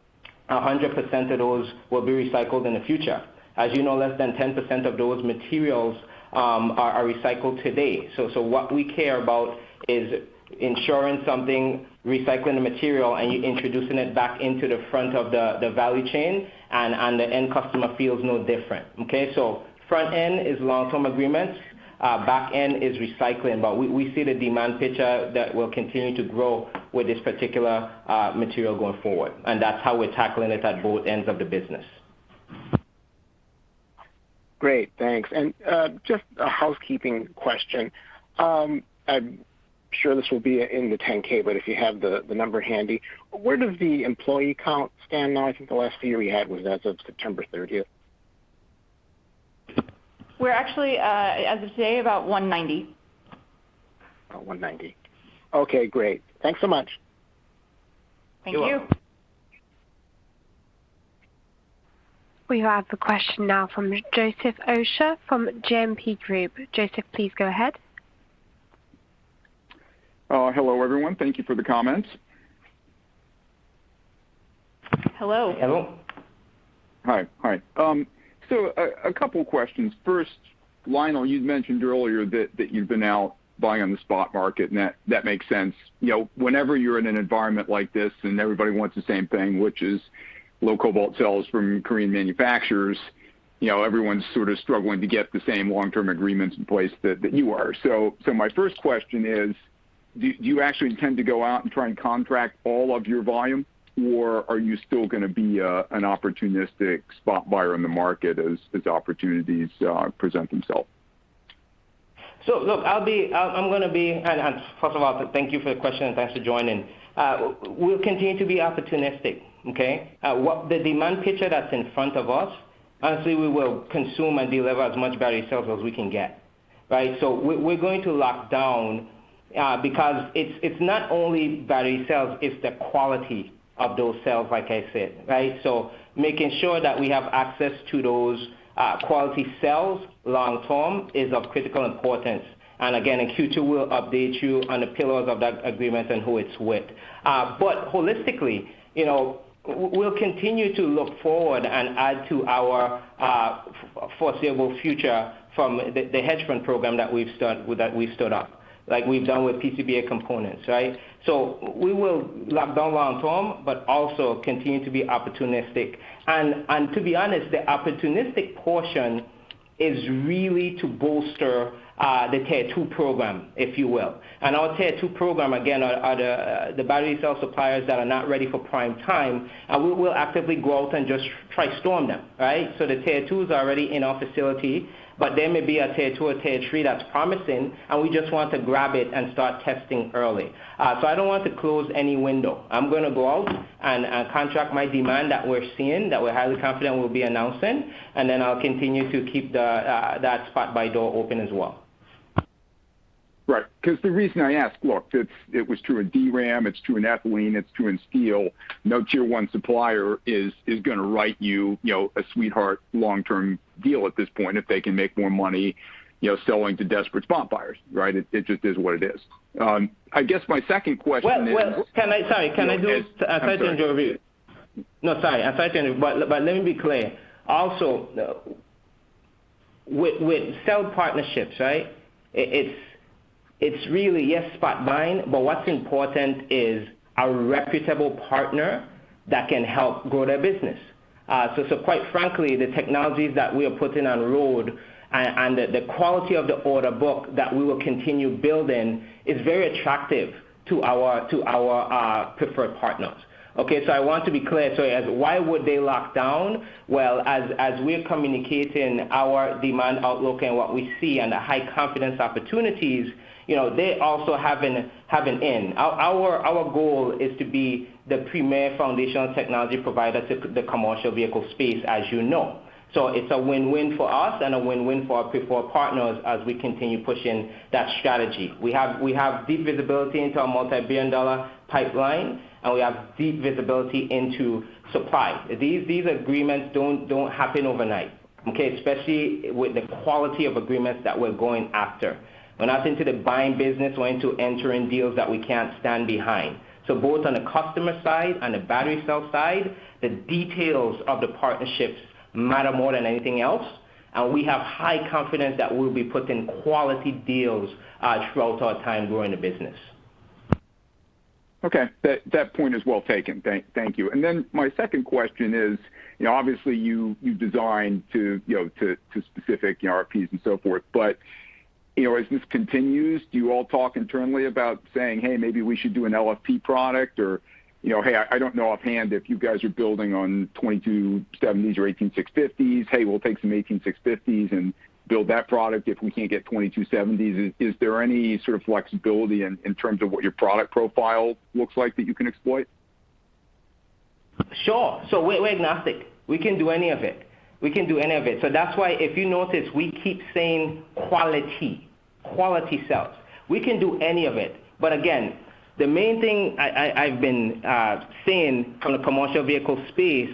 100% of those will be recycled in the future. As you know, less than 10% of those materials are recycled today. So what we care about is ensuring something, recycling the material, and you introducing it back into the front of the value chain, and the end customer feels no different. Okay, so front end is long-term agreements. Back end is recycling, but we see the demand picture that will continue to grow with this particular material going forward, and that's how we're tackling it at both ends of the business. Great, thanks. And just a housekeeping question. I'm sure this will be in the 10K, but if you have the number handy, where does the employee count stand now? I think the last figure we had was as of September 30th. We're actually, as of today, about 190. 190. Okay, great. Thanks so much. Thank you. We have a question now from Joseph Osha from JMP Group. Joseph, please go ahead. Hello, everyone. Thank you for the comments. Hello. Hello. Hi. So a couple of questions. First, Lionel, you mentioned earlier that you've been out buying on the spot market, and that makes sense. Whenever you're in an environment like this and everybody wants the same thing, which is low cobalt cells from Korean manufacturers, everyone's sort of struggling to get the same long-term agreements in place that you are. So my first question is, do you actually intend to go out and try and contract all of your volume, or are you still going to be an opportunistic spot buyer in the market as opportunities present themselves? So look, I'm going to be, and first of all, thank you for the question and thanks for joining. We'll continue to be opportunistic, okay? What the demand picture that's in front of us, honestly, we will consume and deliver as much battery cells as we can get, right? So we're going to lock down because it's not only battery cells, it's the quality of those cells, like I said, right? So making sure that we have access to those quality cells long term is of critical importance. And again, in Q2, we'll update you on the pillars of that agreement and who it's with. But holistically, we'll continue to look forward and add to our foreseeable future from the hedge fund program that we've stood up, like we've done with PCBA components, right? So we will lock down long term, but also continue to be opportunistic. And to be honest, the opportunistic portion is really to bolster the Tier 2 program, if you will. And our Tier 2 program, again, are the battery cell suppliers that are not ready for prime time, and we will actively go out and just try storm them, right? So the Tier 2s are already in our facility, but there may be a Tier 2 or Tier 3 that's promising, and we just want to grab it and start testing early. So I don't want to close any window. I'm going to go out and contract my demand that we're seeing, that we're highly confident we'll be announcing, and then I'll continue to keep that spot buy door open as well. Right, because the reason I asked, look, it was true in DRAM, it's true in ethylene, it's true in steel. No Tier 1 supplier is going to write you, a sweetheart long-term deal at this point if they can make more money, selling to desperate spot buyers, right? It just is what it is. I guess my second question is... Well, I'm sorry to interrupt you. No, sorry, I'm sorry to interrupt, but let me be clear. Also, with cell partnerships, right, it's really, yes, spot buying, but what's important is a reputable partner that can help grow their business. So quite frankly, the technologies that we are putting on road and the quality of the order book that we will continue building is very attractive to our preferred partners. Okay, so I want to be clear. So why would they lock down? Well, as we're communicating our demand outlook and what we see and the high confidence opportunities, they also have an in. Our goal is to be the premier foundational technology provider to the commercial vehicle space, as you know. So it's a win-win for us and a win-win for our preferred partners as we continue pushing that strategy. We have deep visibility into our multi-billion-dollar pipeline, and we have deep visibility into supply. These agreements don't happen overnight, okay? Especially with the quality of agreements that we're going after. We're not into the buying business. We're into entering deals that we can't stand behind. So both on the customer side and the battery cell side, the details of the partnerships matter more than anything else. And we have high confidence that we'll be putting quality deals throughout our time growing the business. Okay, that point is well taken. Thank you. And then my second question is, obviously you design to specific RFPs and so forth, but as this continues, do you all talk internally about saying, hey, maybe we should do an LFP product, or hey, I don't know offhand if you guys are building on 2270s or 18650s. Hey, we'll take some 18650s and build that product if we can't get 2270s. Is there any sort of flexibility in terms of what your product profile looks like that you can exploit? Sure. So we're agnostic. We can do any of it. So that's why if you notice, we keep saying quality cells. We can do any of it. But again, the main thing I've been saying from the commercial vehicle space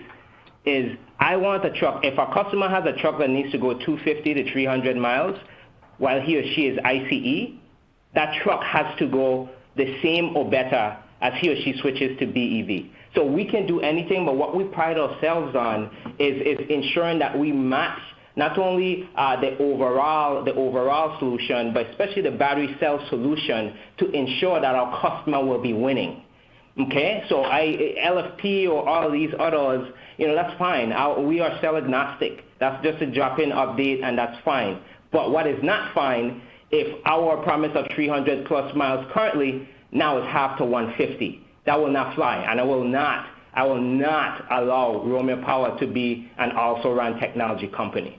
is I want a truck. If a customer has a truck that needs to go 250 to 300 miles while he or she is ICE, that truck has to go the same or better as he or she switches to BEV. So we can do anything, but what we pride ourselves on is ensuring that we match not only the overall solution, but especially the battery cell solution to ensure that our customer will be winning. Okay, so LFP or all of these others, that's fine. We are cell agnostic. That's just a drop-in update, and that's fine. But what is not fine, if our promise of 300 plus miles currently now is half to 150. That will not fly, and I will not allow Romeo Power to be an also-ran technology company.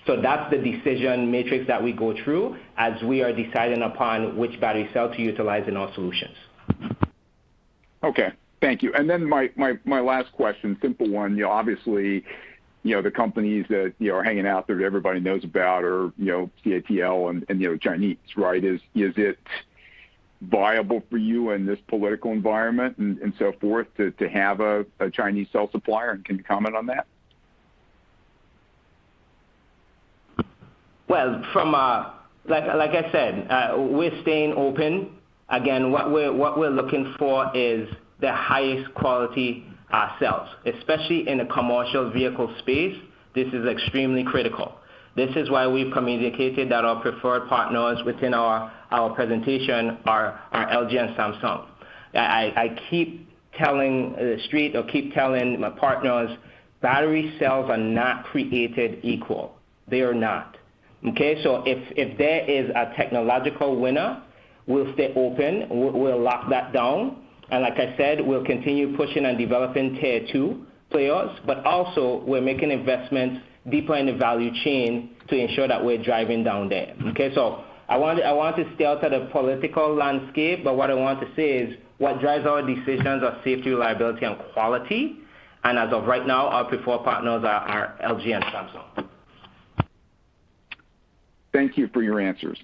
So that's the decision matrix that we go through as we are deciding upon which battery cell to utilize in our solutions. Okay, thank you. And then my last question, simple one. Obviously, the companies that are hanging out there that everybody knows about are CATL and Chinese, right? Is it viable for you in this political environment and so forth to have a Chinese cell supplier? And can you comment on that? Well, from like I said, we're staying open. Again, what we're looking for is the highest quality cells, especially in the commercial vehicle space. This is extremely critical. This is why we've communicated that our preferred partners within our presentation are LG and Samsung. I keep telling the street or keep telling my partners, battery cells are not created equal. They are not. Okay, so if there is a technological winner, we'll stay open. We'll lock that down. And like I said, we'll continue pushing and developing tier 2 players, but also we're making investments deeper in the value chain to ensure that we're driving down there. Okay, so I want to stay out of the political landscape, but what I want to say is what drives our decisions are safety, reliability, and quality. And as of right now, our preferred partners are LG and Samsung. Thank you for your answers.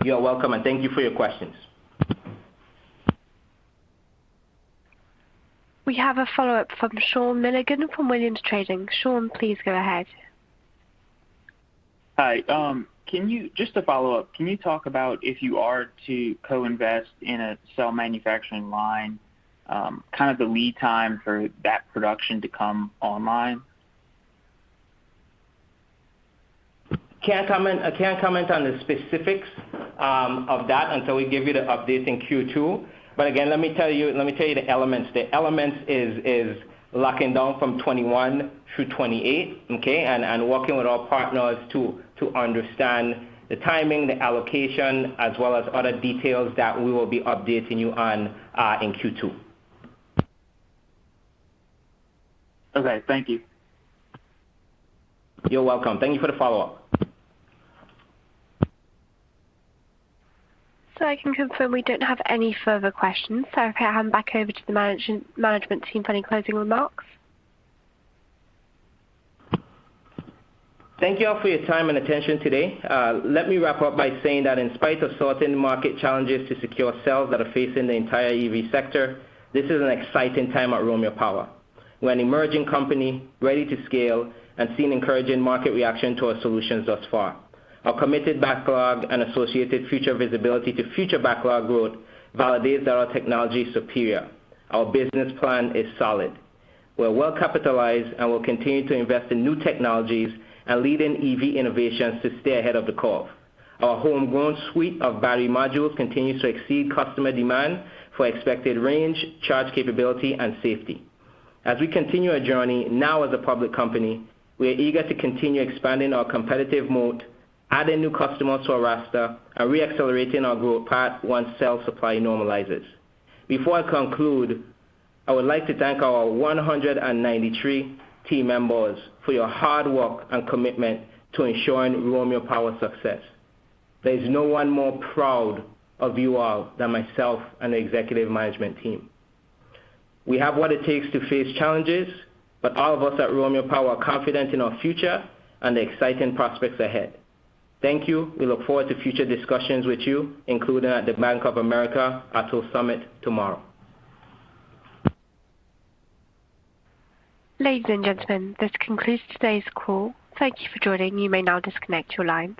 You're welcome, and thank you for your questions. We have a follow-up from Sean Milligan from Williams Trading. Sean, please go ahead. Hi. Just to follow up, can you talk about if you are to co-invest in a cell manufacturing line, kind of the lead time for that production to come online? I can't comment on the specifics of that until we give you the updates in Q2. But again, let me tell you the elements. The elements is locking down from 21 through 28, okay, and working with our partners to understand the timing, the allocation, as well as other details that we will be updating you on in Q2. Okay, thank you. You're welcome. Thank you for the follow-up. So I can confirm we don't have any further questions. So if I hand back over to the management team for any closing remarks. Thank you all for your time and attention today. Let me wrap up by saying that in spite of certain market challenges to secure cells that are facing the entire EV sector, this is an exciting time at Romeo Power. We're an emerging company, ready to scale, and seeing encouraging market reaction to our solutions thus far. Our committed backlog and associated future visibility to future backlog growth validates that our technology is superior. Our business plan is solid. We're well capitalized and will continue to invest in new technologies and leading EV innovations to stay ahead of the curve. Our homegrown suite of battery modules continues to exceed customer demand for expected range, charge capability, and safety. As we continue our journey now as a public company, we are eager to continue expanding our competitive moat, adding new customers to our roster, and re-accelerating our growth path once cell supply normalizes. Before I conclude, I would like to thank our 193 team members for your hard work and commitment to ensuring Romeo Power's success. There is no one more proud of you all than myself and the executive management team. We have what it takes to face challenges, but all of us at Romeo Power are confident in our future and the exciting prospects ahead. Thank you. We look forward to future discussions with you, including at the Bank of America ATO Summit tomorrow. Ladies and gentlemen, this concludes today's call. Thank you for joining. You may now disconnect your lines.